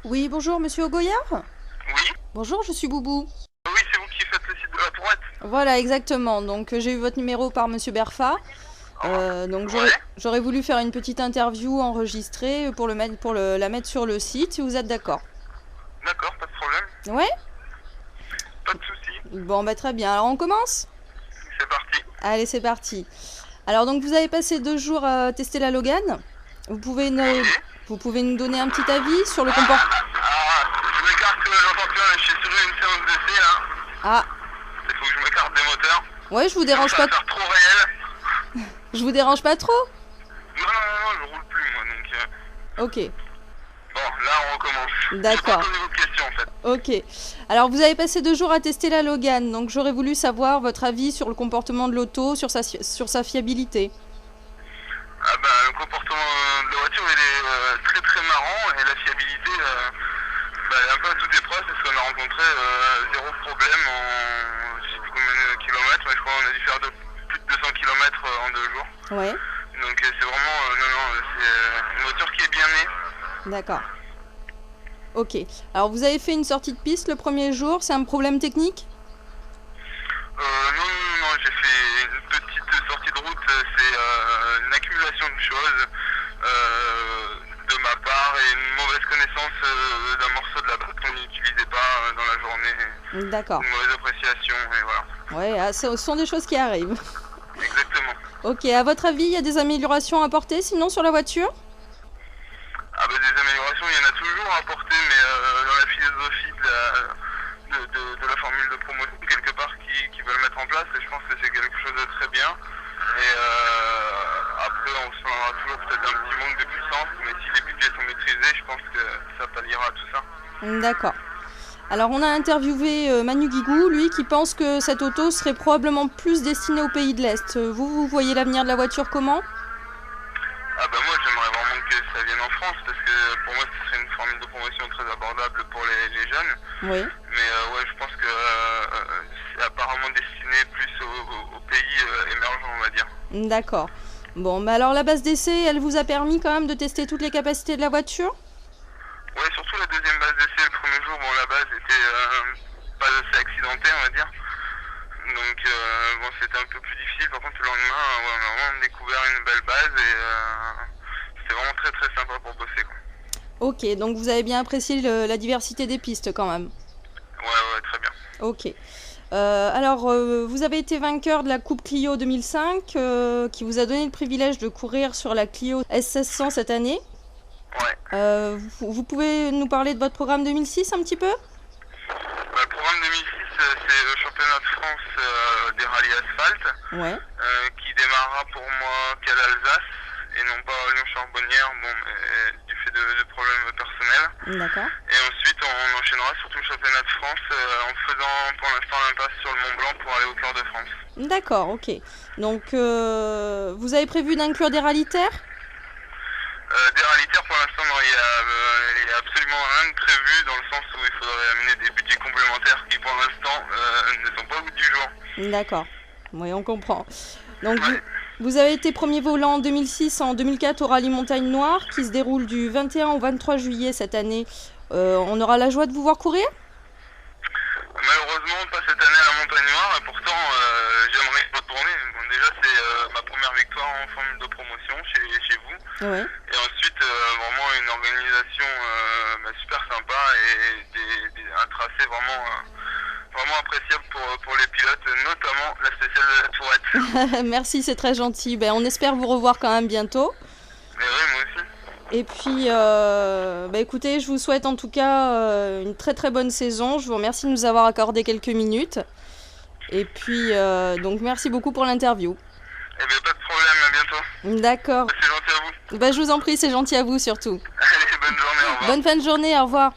Oui, bonjour, monsieur Ogoyard. Oui. Bonjour, je suis Boubou. Oui, c'est vous qui faites le site de la Tourette. Voilà, exactement. Donc, j'ai eu votre numéro par monsieur Berfa. Donc, j'aurais voulu faire une petite interview enregistrée pour la mettre sur le site, si vous êtes d'accord. D'accord, pas de problème. Ouais. Pas de souci. Bon, bah très bien. Alors, on commence ? C'est parti. Allez, c'est parti. Alors, donc, vous avez passé 2 jours à tester la Logan. Vous pouvez nous donner un petit avis sur le comportement. Je m'écarte, j'entends plus, je suis sur une séance d'essai là. Ah, Il faut que je m'écarte des moteurs. ouais, je vous dérange Ça pas. va faire trop réel. Je vous dérange pas trop ? Non, je roule plus moi donc. Ok, Bon, là on recommence. D'accord. Je vais poser vos questions en fait. ok. Alors, vous avez passé 2 jours à tester la Logan. Donc, j'aurais voulu savoir votre avis sur le comportement de l'auto, sur sa fiabilité. Ah bah, le comportement de la voiture il est très très marrant et la fiabilité elle est un peu à toute épreuve parce qu'on a rencontré 0 problème en je sais plus combien de kilomètres, mais je crois qu'on a dû faire plus de 200 kilomètres en 2 jours. Ouais, Donc c'est vraiment c'est une voiture qui est bien née. d'accord. Ok. Alors, vous avez fait une sortie de piste le premier jour. C'est un problème technique ? Non, j'ai fait une petite sortie de route, c'est une accumulation de choses de ma part et une mauvaise connaissance d'un morceau de la batte qu'on n'utilisait pas dans la journée, D'accord. une mauvaise appréciation et voilà. Ouais, ce sont des choses qui arrivent. Exactement. Ok, à votre avis, il y a des améliorations à apporter sinon sur la voiture ? Ah bah des améliorations, il y en a toujours à apporter, mais dans la philosophie de la formule de promotion quelque part qui veulent mettre en place, et je pense que c'est quelque chose de très bien. Et après on se plaindra toujours peut-être d'un petit manque de puissance, mais si les budgets sont maîtrisés, je pense que ça palliera à tout ça. D'accord. Alors, on a interviewé Manu Guigou, lui, qui pense que cette auto serait probablement plus destinée aux pays de l'Est. Vous voyez l'avenir de la voiture comment ? Ah bah moi j'aimerais vraiment que ça vienne en France, parce que pour moi ce serait une formule de promotion très abordable pour les jeunes. Oui. Mais ouais, je pense que c'est apparemment destiné plus aux pays émergents, on va dire. D'accord. Bon, mais alors la base d'essai, elle vous a permis quand même de tester toutes les capacités de la voiture ? Ouais, surtout la deuxième base d'essai, le premier jour, bon la base était pas assez accidentée, on va dire. Donc bon, c'était un peu plus difficile. Par contre, le lendemain, ouais, on a vraiment découvert une belle base et c'était vraiment très très sympa pour bosser, quoi. Ok, donc vous avez bien apprécié la diversité des pistes quand même. Ouais, très bien. Ok. Alors, vous avez été vainqueur de la Coupe Clio 2005, qui vous a donné le privilège de courir sur la Clio S1600 cette année. Ouais. Vous pouvez nous parler de votre programme 2006 un petit peu ? Bah, le programme 2006, c'est le championnat de France des rallyes asphalte, Ouais. qui démarrera pour moi qu'à l'Alsace et non pas à Lyon-Charbonnière, bon, mais du fait de problèmes personnels. D'accord. Et ensuite, on enchaînera sur tout le championnat de France en faisant pour l'instant l'impasse sur le Mont Blanc pour aller au cœur de France. D'accord, ok. Donc, vous avez prévu d'inclure des rallye-terres ? Des rallye-terres, pour l'instant, non, il y a absolument rien de prévu dans le sens où il faudrait amener des budgets complémentaires qui, pour l'instant, ne sont pas au bout du jour. D'accord. Oui, on comprend. Donc, Ouais. vous avez été premier volant en 2006, en 2004 au Rallye Montagne Noire, qui se déroule du 21 au 23 juillet cette année. On aura la joie de vous voir courir ? Malheureusement, pas cette année à la Montagne Noire, et pourtant, j'aimerais y retourner. Bon, déjà, c'est ma première victoire en formule de promotion chez vous. Oui. Et ensuite, vraiment une organisation super sympa et un tracé vraiment appréciable pour les pilotes, notamment la spéciale de la Tourette. Merci, c'est très gentil. Ben, on espère vous revoir quand même bientôt. Mais oui, moi aussi. Et puis, écoutez, je vous souhaite en tout cas une très très bonne saison. Je vous remercie de nous avoir accordé quelques minutes. Et puis, donc merci beaucoup pour l'interview. Eh bien, pas de problème, à bientôt. D'accord. C'est gentil à vous. Ben, je vous en prie, c'est gentil à vous surtout. Allez, bonne journée, au revoir. Bonne fin de journée, au revoir.